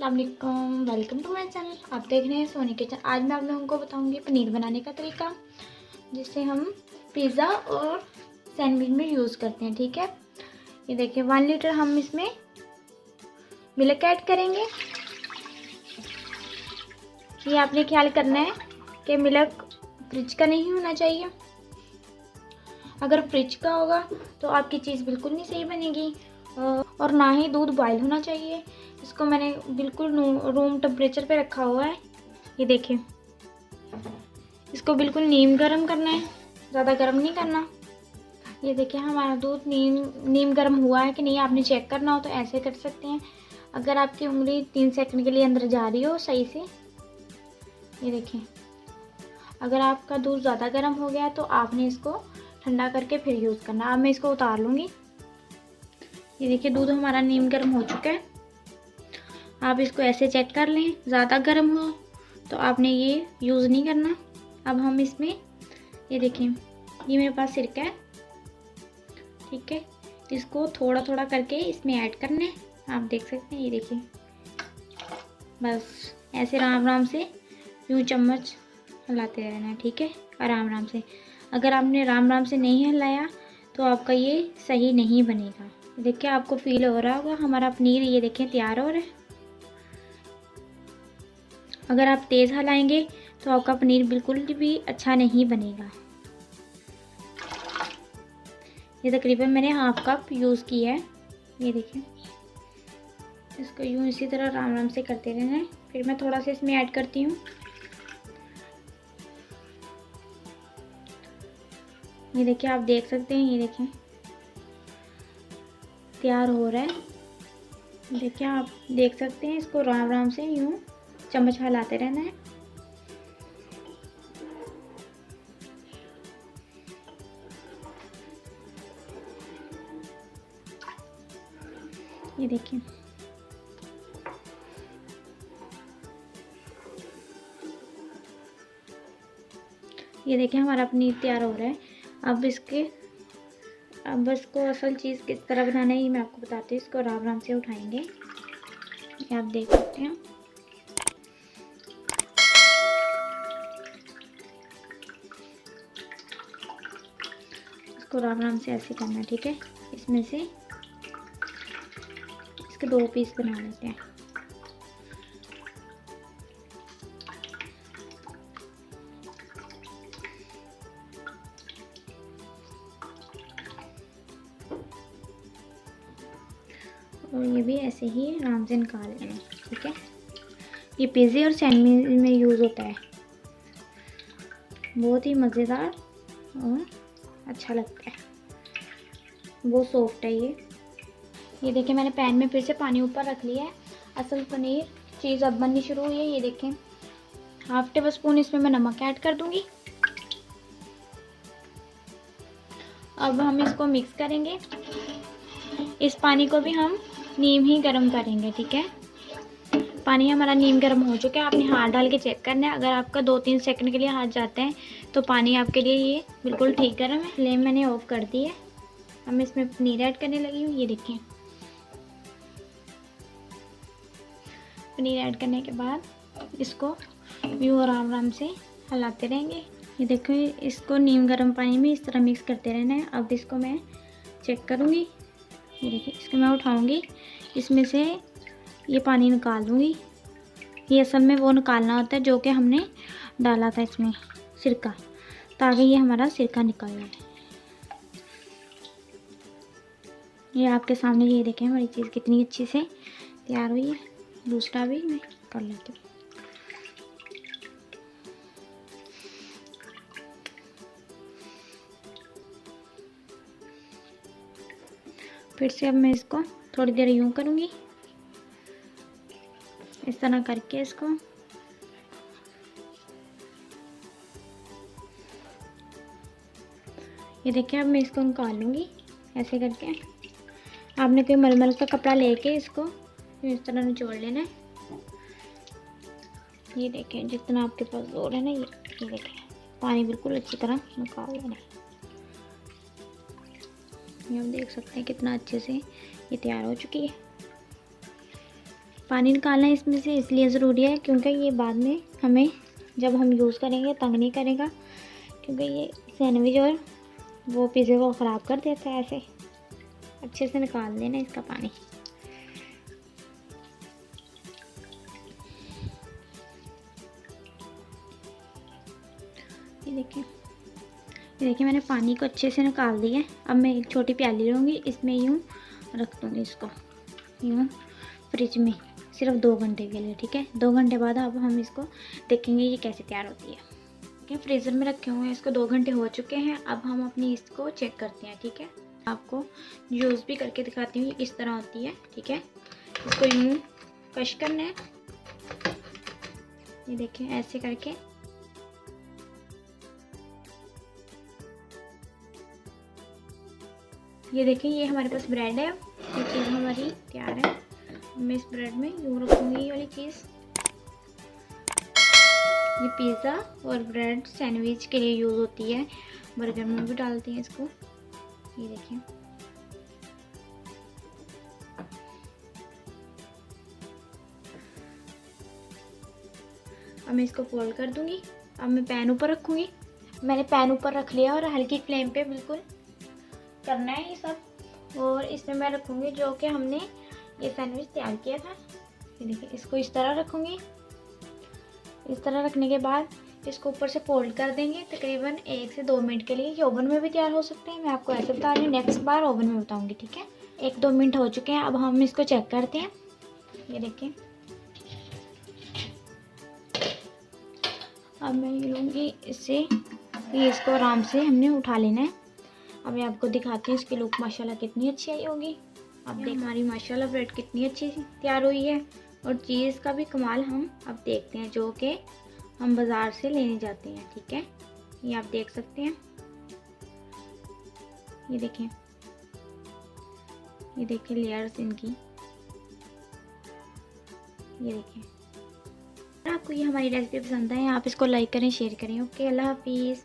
अस्सलाम वालेकुम, welcome to my channel. आप देख रहे हैं सोनी किचन। आज मैं आप लोगों को बताऊंगी पनीर बनाने का तरीका, जिसे हम पिज़्ज़ा और सैंडविच में यूज़ करते हैं। ठीक है, ये देखिए 1 लीटर हम इसमें मिल्क ऐड करेंगे। ये आपने ख्याल करना है कि मिल्क फ्रिज का नहीं होना चाहिए। अगर फ्रिज का होगा तो आपकी चीज़ बिल्कुल नहीं सही बनेगी, और ना ही दूध बॉयल होना चाहिए। इसको मैंने बिल्कुल रूम टेम्परेचर पे रखा हुआ है। ये देखिए, इसको बिल्कुल नीम गर्म करना है, ज़्यादा गर्म नहीं करना। ये देखिए हमारा दूध नीम गर्म हुआ है कि नहीं, आपने चेक करना हो तो ऐसे कर सकते हैं। अगर आपकी उंगली 3 सेकंड के लिए अंदर जा रही हो सही से, ये देखिए, अगर आपका दूध ज़्यादा गर्म हो गया तो आपने इसको ठंडा करके फिर यूज़ करना। अब मैं इसको उतार लूँगी। ये देखिए दूध हमारा नीम गर्म हो चुका है। आप इसको ऐसे चेक कर लें, ज़्यादा गर्म हो तो आपने ये यूज़ नहीं करना। अब हम इसमें, ये देखिए, ये मेरे पास सिरका है, ठीक है, इसको थोड़ा थोड़ा करके इसमें ऐड करना है। आप देख सकते हैं, ये देखिए, बस ऐसे राम राम से यूँ चम्मच हिलाते रहना है। ठीक है, आराम आराम से। अगर आपने राम राम से नहीं हिलाया तो आपका ये सही नहीं बनेगा। देखिए आपको फील हो रहा होगा हमारा पनीर, ये देखिए, तैयार हो रहा है। अगर आप तेज़ हिलाएंगे तो आपका पनीर बिल्कुल भी अच्छा नहीं बनेगा। ये तकरीबन मैंने हाफ कप यूज़ किया है। ये देखिए, इसको यूँ इसी तरह राम राम से करते रहना है। फिर मैं थोड़ा सा इसमें ऐड करती हूँ। ये देखिए, आप देख सकते हैं, ये देखिए तैयार हो रहा है। देखिए आप देख सकते हैं, इसको राम राम से यूँ चम्मच हिलाते रहना है। ये देखिए, ये देखिए हमारा पनीर तैयार हो रहा है। अब इसको असल चीज़ किस तरह बनाना है ये मैं आपको बताती हूँ। इसको आराम आराम से उठाएंगे, ये आप देख सकते हैं। इसको आराम आराम से ऐसे करना है। ठीक है, इसमें से इसके 2 पीस बना लेते हैं। और ये भी ऐसे ही आराम से निकाल लेना। ठीक है, ये पिज़्ज़ा और सैंडविच में यूज़ होता है, बहुत ही मज़ेदार और अच्छा लगता है, बहुत सॉफ्ट है ये देखिए, मैंने पैन में फिर से पानी ऊपर रख लिया है। असल पनीर चीज़ अब बननी शुरू हुई है। ये देखें, 1/2 टेबल स्पून इसमें मैं नमक ऐड कर दूंगी। अब हम इसको मिक्स करेंगे। इस पानी को भी हम नीम ही गर्म करेंगे। ठीक है, पानी हमारा नीम गर्म हो चुका है। आपने हाथ डाल के चेक करना है। अगर आपका 2-3 सेकंड के लिए हाथ जाते हैं तो पानी आपके लिए ये बिल्कुल ठीक गर्म है। फ्लेम मैंने ऑफ कर दी है। अब मैं इसमें पनीर ऐड करने लगी हूँ। ये देखिए, पनीर ऐड करने के बाद इसको यूँ आराम आराम से हिलाते रहेंगे। ये देखो, इसको नीम गर्म पानी में इस तरह मिक्स करते रहना है। अब इसको मैं चेक करूँगी। ये देखिए, इसको मैं उठाऊँगी, इसमें से ये पानी निकाल दूँगी। ये असल में वो निकालना होता है जो कि हमने डाला था इसमें सिरका, ताकि ये हमारा सिरका निकल जाए। ये आपके सामने, ये देखें हमारी चीज़ कितनी अच्छी से तैयार हुई है। दूसरा भी मैं कर लेती हूँ। फिर से अब मैं इसको थोड़ी देर यूँ करूँगी, इस तरह करके इसको ये देखिए, अब मैं इसको निकाल लूँगी ऐसे करके। आपने कोई मलमल का कपड़ा लेके इसको इस तरह निचोड़ लेना है। ये देखें, जितना आपके पास जोर है ना, ये देखें, पानी बिल्कुल अच्छी तरह निकाल लेना है। ये आप देख सकते हैं कितना अच्छे से ये तैयार हो चुकी है। पानी निकालना इसमें से इसलिए ज़रूरी है क्योंकि ये बाद में हमें जब हम यूज़ करेंगे तंग नहीं करेगा, क्योंकि ये सैंडविच और वो पिज़्ज़े को ख़राब कर देता है। ऐसे अच्छे से निकाल देना इसका पानी। ये देखिए मैंने पानी को अच्छे से निकाल दिया है। अब मैं एक छोटी प्याली लूँगी, इसमें यूँ रख दूँगी इसको, यूँ फ्रिज में सिर्फ 2 घंटे के लिए, ठीक है। 2 घंटे बाद अब हम इसको देखेंगे ये कैसे तैयार होती है। ठीक है, फ्रीज़र में रखे हुए हैं, इसको 2 घंटे हो चुके हैं। अब हम अपनी इसको चेक करते हैं, ठीक है। आपको यूज़ भी करके दिखाती हूँ किस तरह होती है, ठीक है। इसको यूँ कश करना है, ये देखिए ऐसे करके। ये देखिए ये हमारे पास ब्रेड है, ये चीज़ हमारी तैयार है। मैं इस ब्रेड में यूँ रखूँगी ये वाली चीज़। ये पिज़्ज़ा और ब्रेड सैंडविच के लिए यूज़ होती है, बर्गर में भी डालते हैं इसको। ये देखिए अब मैं इसको फोल्ड कर दूँगी। अब मैं पैन ऊपर रखूँगी। मैंने पैन ऊपर रख लिया और हल्की फ्लेम पे बिल्कुल करना है ये सब। और इसमें मैं रखूँगी जो कि हमने ये सैंडविच तैयार किया था। ये देखिए इसको इस तरह रखूँगी। इस तरह रखने के बाद इसको ऊपर से फोल्ड कर देंगे तकरीबन 1 से 2 मिनट के लिए। ये ओवन में भी तैयार हो सकते हैं, मैं आपको ऐसे बता रही हूँ, नेक्स्ट बार ओवन में बताऊँगी, ठीक है। 1-2 मिनट हो चुके हैं, अब हम इसको चेक करते हैं। ये देखिए अब मैं ये लूँगी इससे, ये इसको आराम से हमने उठा लेना है। अब मैं आपको दिखाती हूँ इसकी लुक माशाल्लाह कितनी अच्छी आई होगी। अब देख हमारी माशाल्लाह ब्रेड कितनी अच्छी तैयार हुई है। और चीज़ का भी कमाल हम अब देखते हैं जो कि हम बाज़ार से लेने जाते हैं, ठीक है। ये आप देख सकते हैं, ये देखें, ये देखिए लेयर्स इनकी, ये देखें। अगर आपको ये हमारी रेसिपी पसंद आए आप इसको लाइक करें, शेयर करें। ओके, अल्लाह हाफिज़।